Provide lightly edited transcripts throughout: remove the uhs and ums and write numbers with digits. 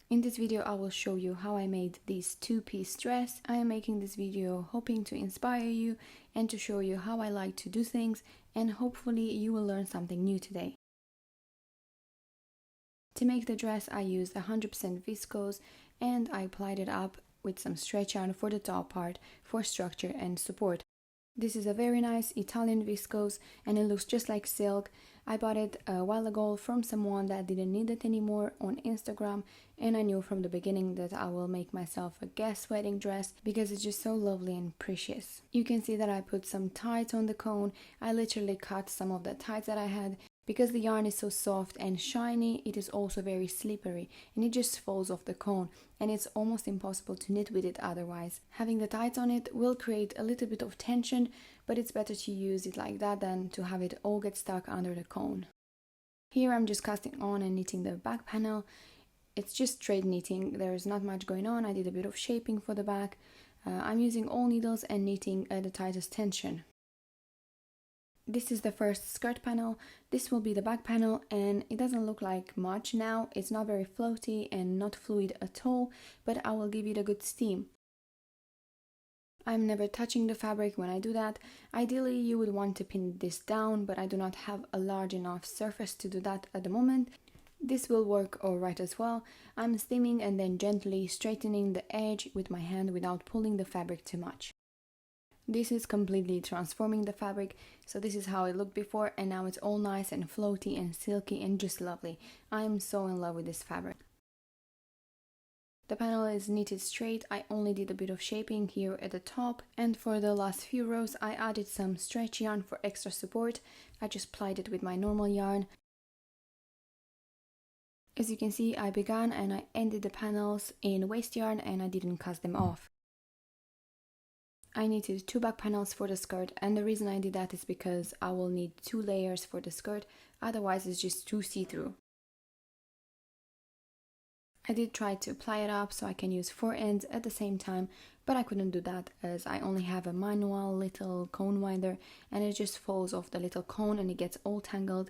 In this video I will show you how I made this two-piece dress. I am making this video hoping to inspire you and to show you how I like to do things, and hopefully you will learn something new today. To make the dress I used 100% viscose and I applied it up with some stretch yarn for the top part for structure and support. This is a very nice Italian viscose and it looks just like silk. I bought it a while ago from someone that didn't need it anymore on Instagram, and I knew from the beginning that I will make myself a guest wedding dress because it's just so lovely and precious. You can see that I put some ties on the cone. I literally cut some of the ties that I had. Because the yarn is so soft and shiny, it is also very slippery and it just falls off the cone, and it's almost impossible to knit with it otherwise. Having the ties on it will create a little bit of tension, but it's better to use it like that than to have it all get stuck under the cone. Here I'm just casting on and knitting the back panel. It's just straight knitting, there's not much going on. I did a bit of shaping for the back. I'm using all needles and knitting at the tightest tension. This is the first skirt panel. This will be the back panel, and it doesn't look like much now. It's not very floaty and not fluid at all, but I will give it a good steam. I'm never touching the fabric when I do that. Ideally you would want to pin this down, but I do not have a large enough surface to do that at the moment. This will work alright as well. I'm steaming and then gently straightening the edge with my hand without pulling the fabric too much. This is completely transforming the fabric, so this is how it looked before, and now it's all nice and floaty and silky and just lovely. I am so in love with this fabric. The panel is knitted straight. I only did a bit of shaping here at the top, and for the last few rows I added some stretch yarn for extra support. I just plied it with my normal yarn. As you can see, I began and I ended the panels in waste yarn and I didn't cast them off. I knitted two back panels for the skirt, and the reason I did that is because I will need 2 layers for the skirt, otherwise it's just too see-through. I did try to apply it up so I can use 4 ends at the same time, but I couldn't do that as I only have a manual little cone winder and it just falls off the little cone and it gets all tangled.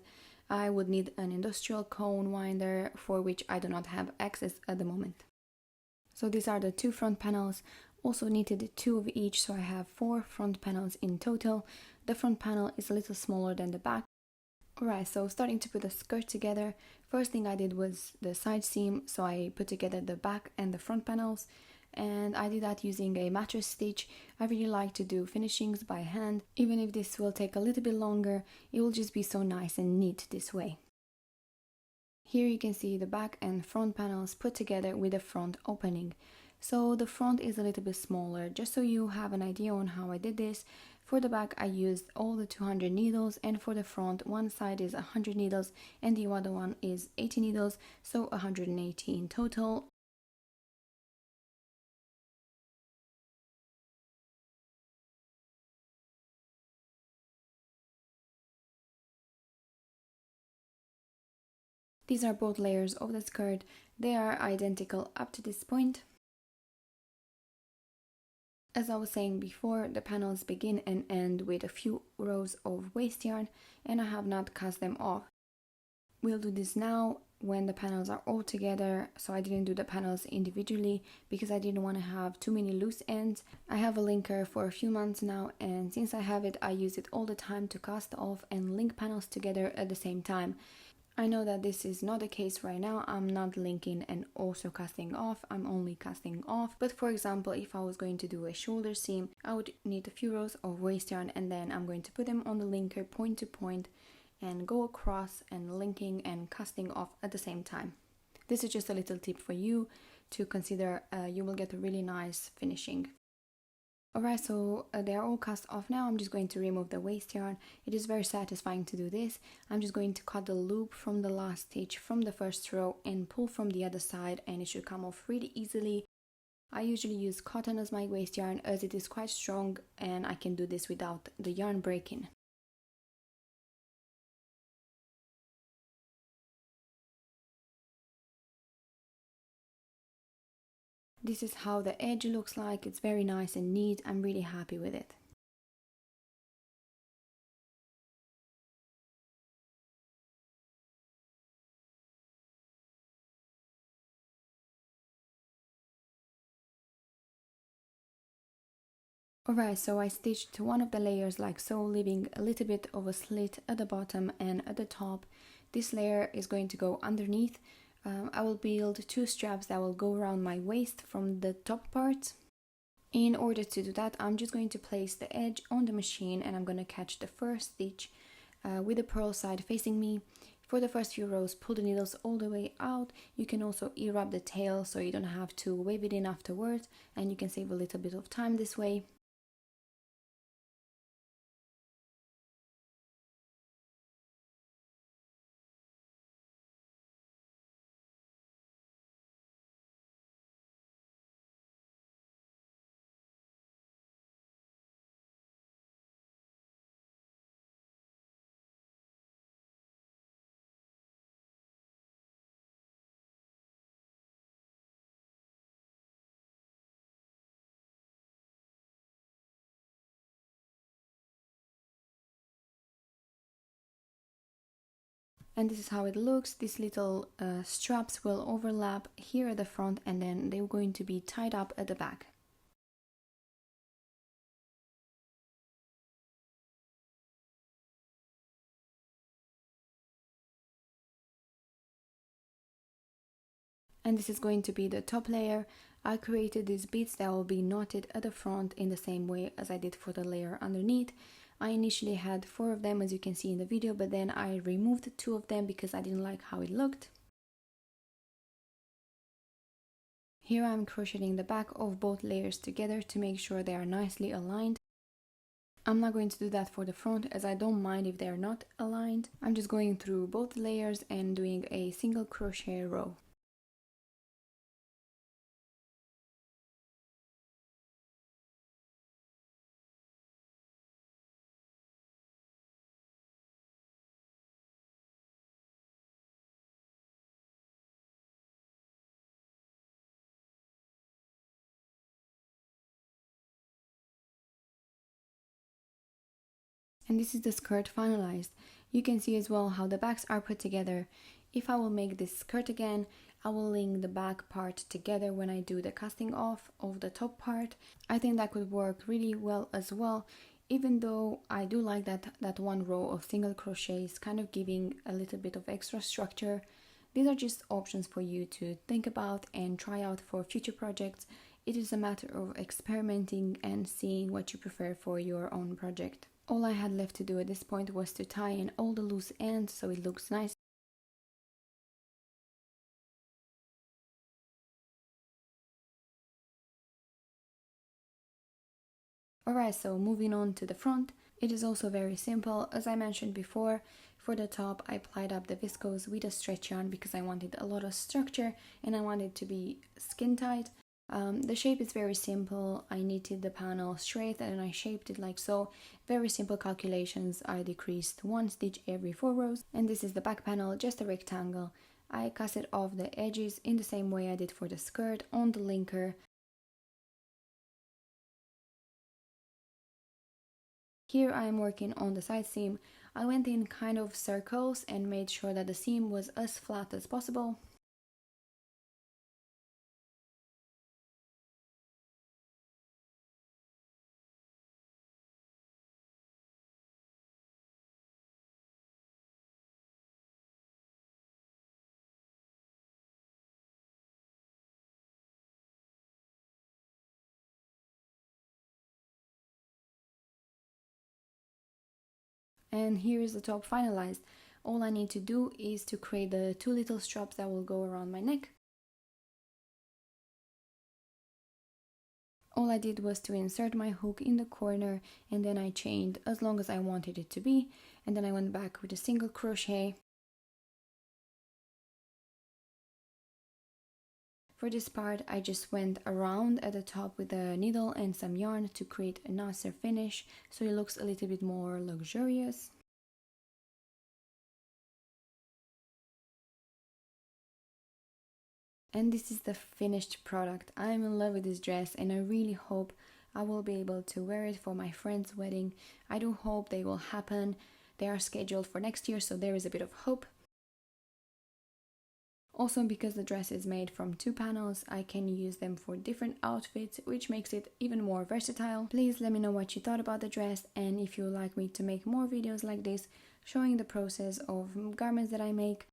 I would need an industrial cone winder, for which I do not have access at the moment. So these are the 2 front panels. Also knitted 2 of each, so I have 4 front panels in total. The front panel is a little smaller than the back. Alright, so starting to put the skirt together, first thing I did was the side seam, so I put together the back and the front panels, and I did that using a mattress stitch. I really like to do finishings by hand. Even if this will take a little bit longer, it will just be so nice and neat this way. Here you can see the back and front panels put together with the front opening. So the front is a little bit smaller, just so you have an idea on how I did this. For the back I used all the 200 needles, and for the front one side is 100 needles and the other one is 80 needles, so 180 in total. These are both layers of the skirt. They are identical up to this point. As I was saying before, the panels begin and end with a few rows of waste yarn, and I have not cast them off. We'll do this now when the panels are all together, so I didn't do the panels individually because I didn't want to have too many loose ends. I have a linker for a few months now, and since I have it, I use it all the time to cast off and link panels together at the same time. I know that this is not the case right now. I'm not linking and also casting off, I'm only casting off. But for example, if I was going to do a shoulder seam, I would need a few rows of waste yarn, and then I'm going to put them on the linker point to point and go across and linking and casting off at the same time. This is just a little tip for you to consider. You will get a really nice finishing. Alright, so they are all cast off now. I'm just going to remove the waste yarn. It is very satisfying to do this. I'm just going to cut the loop from the last stitch from the first row and pull from the other side, and it should come off really easily. I usually use cotton as my waste yarn as it is quite strong and I can do this without the yarn breaking. This is how the edge looks like. It's very nice and neat. I'm really happy with it. Alright, so I stitched one of the layers like so, leaving a little bit of a slit at the bottom and at the top. This layer is going to go underneath. I will build two straps that will go around my waist from the top part. In order to do that, I'm just going to place the edge on the machine and I'm going to catch the first stitch with the purl side facing me. For the first few rows, pull the needles all the way out. You can also ear up the tail so you don't have to wave it in afterwards, and you can save a little bit of time this way. And this is how it looks. These little straps will overlap here at the front, and then they're going to be tied up at the back. And this is going to be the top layer. I created these beads that will be knotted at the front in the same way as I did for the layer underneath. I initially had 4 of them, as you can see in the video, but then I removed 2 of them because I didn't like how it looked. Here I'm crocheting the back of both layers together to make sure they are nicely aligned. I'm not going to do that for the front, as I don't mind if they are not aligned. I'm just going through both layers and doing a single crochet row. And this is the skirt finalized. You can see as well how the backs are put together. If I will make this skirt again, I will link the back part together when I do the casting off of the top part. I think that could work really well as well, even though I do like that one row of single crochets, kind of giving a little bit of extra structure. These are just options for you to think about and try out for future projects. It is a matter of experimenting and seeing what you prefer for your own project. All I had left to do at this point was to tie in all the loose ends so it looks nice. Alright, so moving on to the front, it is also very simple. As I mentioned before, for the top I applied up the viscose with a stretch yarn because I wanted a lot of structure and I wanted to be skin tight. The shape is very simple. I knitted the panel straight and I shaped it like so. Very simple calculations. I decreased 1 stitch every 4 rows, and this is the back panel, just a rectangle. I casted off the edges in the same way I did for the skirt on the linker. Here I am working on the side seam. I went in kind of circles and made sure that the seam was as flat as possible. And here is the top finalized. All I need to do is to create the 2 little straps that will go around my neck. All I did was to insert my hook in the corner and then I chained as long as I wanted it to be, and then I went back with a single crochet. For this part I just went around at the top with a needle and some yarn to create a nicer finish so it looks a little bit more luxurious. And this is the finished product. I'm in love with this dress and I really hope I will be able to wear it for my friend's wedding. I do hope they will happen. They are scheduled for next year, so there is a bit of hope. Also, because the dress is made from 2 panels, I can use them for different outfits, which makes it even more versatile. Please let me know what you thought about the dress, and if you would like me to make more videos like this showing the process of garments that I make.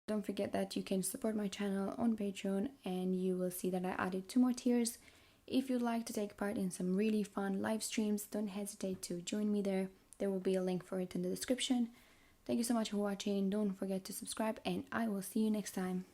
Don't forget that you can support my channel on Patreon, and you will see that I added 2 more tiers. If you'd like to take part in some really fun live streams, don't hesitate to join me there. There will be a link for it in the description. Thank you so much for watching. Don't forget to subscribe, and I will see you next time.